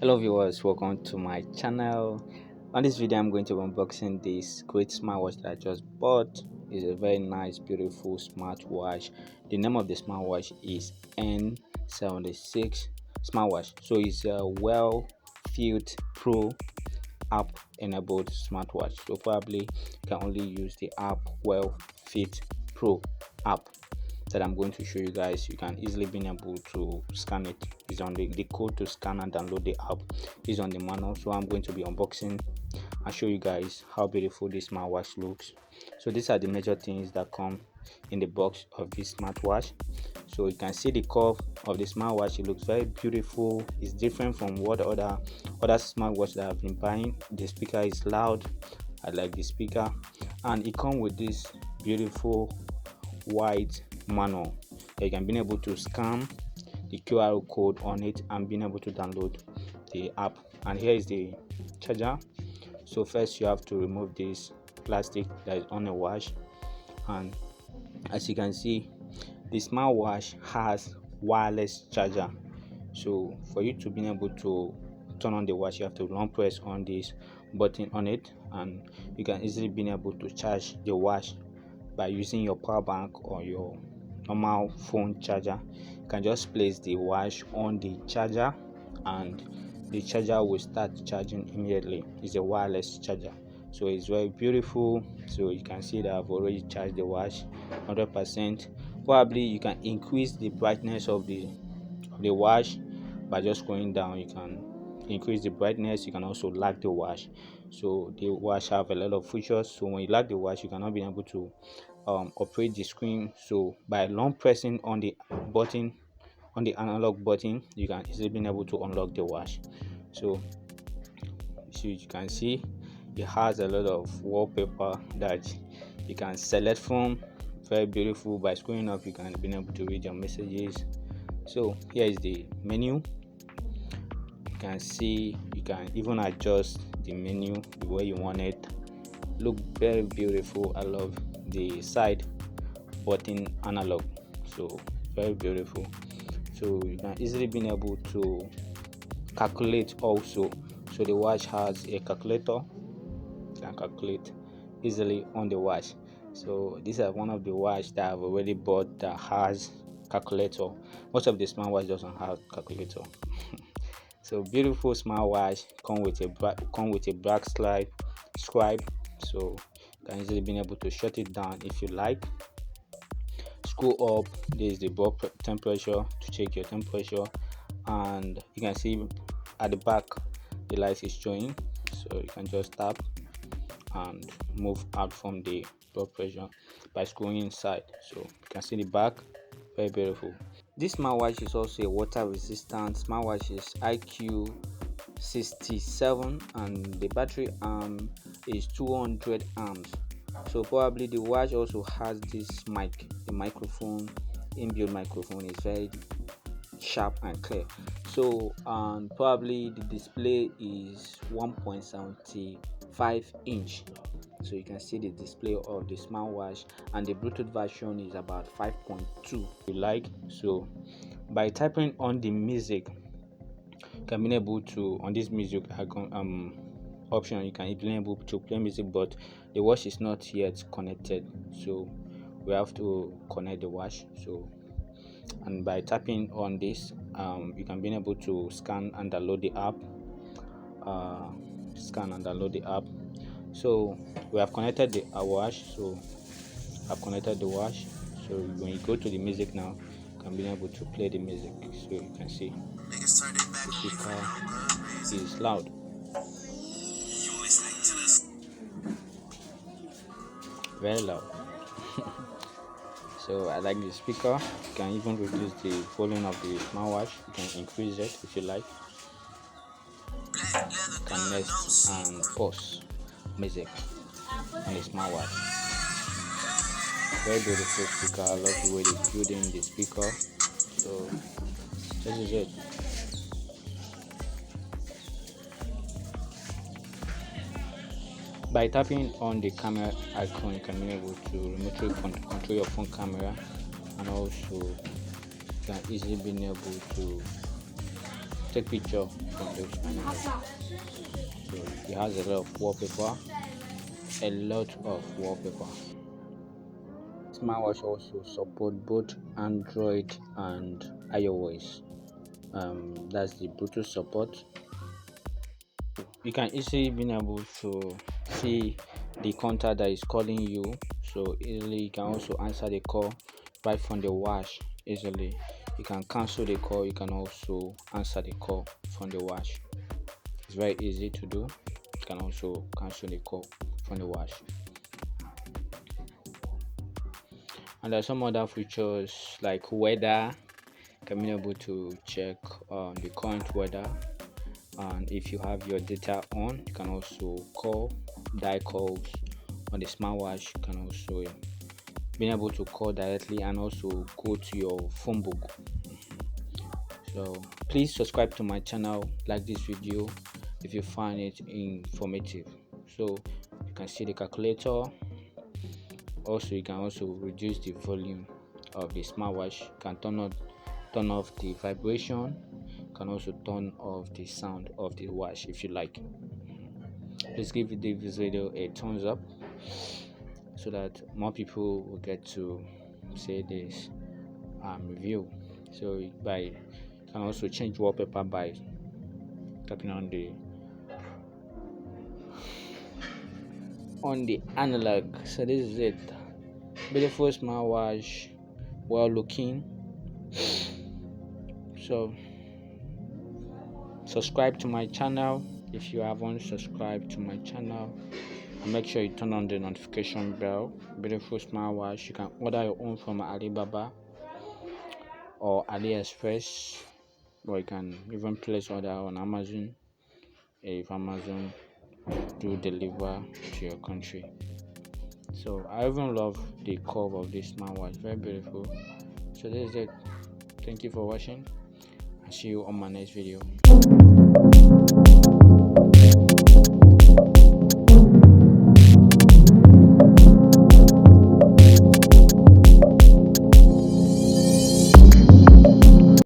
Hello viewers, welcome to my channel. On this video I'm going to be unboxing this great smartwatch that I just bought. It's a very nice, beautiful smartwatch. The name of the smartwatch is N76 SmartWatch. So it's a WearFit Pro app enabled smartwatch. So probably you can only use the app WearFit Pro app that I'm going to show you guys. You can easily be able to scan it. Is on the code to scan and download the app is on the manual. So I'm going to be unboxing and show you guys how beautiful this smartwatch looks. So these are the major things that come in the box of this smartwatch. So you can see the curve of the smartwatch. It looks very beautiful. It's different from what other smartwatch that I've been buying. The speaker is loud. I like the speaker, and it comes with this beautiful white manual that you can be able to scan the QR code on it and being able to download the app. And here is the charger. So first you have to remove this plastic that is on the watch, and as you can see, the smartwatch has wireless charger. So for you to be able to turn on the watch, you have to long press on this button on it, and you can easily be able to charge the watch by using your power bank or your normal phone charger. You can just place the watch on the charger and the charger will start charging immediately. It's a wireless charger, so it's very beautiful. So you can see that I've already charged the watch 100%. Probably you can increase the brightness of the watch by just going down. You can increase the brightness. You can also lock the watch. So the watch have a lot of features. So when you lock the watch, you cannot be able to operate the screen. So by long pressing on the button, on the analog button, you can easily be able to unlock the watch. So you can see it has a lot of wallpaper that you can select from. Very beautiful. By scrolling up, you can be able to read your messages. So here is the menu. You can see you can even adjust the menu the way you want it. Look very beautiful. I love the side button analog, so very beautiful. So you can easily be able to calculate also. So the watch has a calculator. You can calculate easily on the watch. So these are one of the watch that I've already bought that has calculator. Most of the smartwatch doesn't have calculator. So beautiful smartwatch, come with a black scribe. So you can easily be able to shut it down if you like. Scroll up, there is the bulb temperature to check your temperature, and you can see at the back the light is showing. So you can just tap and move out from the blood pressure by scrolling inside. So you can see the back. Very beautiful. This smartwatch is also a water resistant smartwatch. Is IQ67 and the battery arm is 200 amps. So probably the watch also has this mic, the microphone, inbuilt microphone is very sharp and clear. So probably the display is 1.75 inch. So you can see the display of the smartwatch, and the Bluetooth version is about 5.2 you like. So by typing on the music, you can be able to, on this music option, you can be able to play music, but the watch is not yet connected, so we have to connect the watch. So and by tapping on this, you can be able to scan and download the app. So we have connected the watch. So I've connected the watch. So when you go to the music now, you can be able to play the music. So you can see the speaker is loud. Very loud. So I like the speaker. You can even reduce the volume of the smartwatch. You can increase it if you like. You can next and pause music on the smartwatch. Very beautiful speaker. I love the way they build in the speaker. So this is it. By tapping on the camera icon, you can be able to remotely control your phone camera, and also you can easily be able to take picture from those animals. So it has a lot of wallpaper, a lot of wallpaper. Smartwatch also support both Android and iOS. That's the Bluetooth support. You can easily be able to see the contact that is calling you, so easily you can also answer the call right from the watch easily. You can cancel the call, you can also answer the call from the watch. It's very easy to do. You can also cancel the call from the watch. And there are some other features like weather. You can be able to check the current weather, and if you have your data on, you can also dial calls on the smartwatch. You can also be able to call directly and also go to your phone book. So please subscribe to my channel, like this video if you find it informative. So you can see the calculator. Also, you can also reduce the volume of the smartwatch. You can turn off the vibration. You can also turn off the sound of the watch if you like. Please give this video a thumbs up so that more people will get to see this review. So you can also change wallpaper by tapping on the analog. So this is it. Beautiful smartwatch, well looking. So subscribe to my channel if you haven't subscribed to my channel, and make sure you turn on the notification bell. Beautiful smartwatch. You can order your own from Alibaba or AliExpress, or you can even place order on Amazon if Amazon do deliver to your country. So I even love the curve of this smartwatch, very beautiful. So this is it. Thank you for watching. I'll see you on my next video.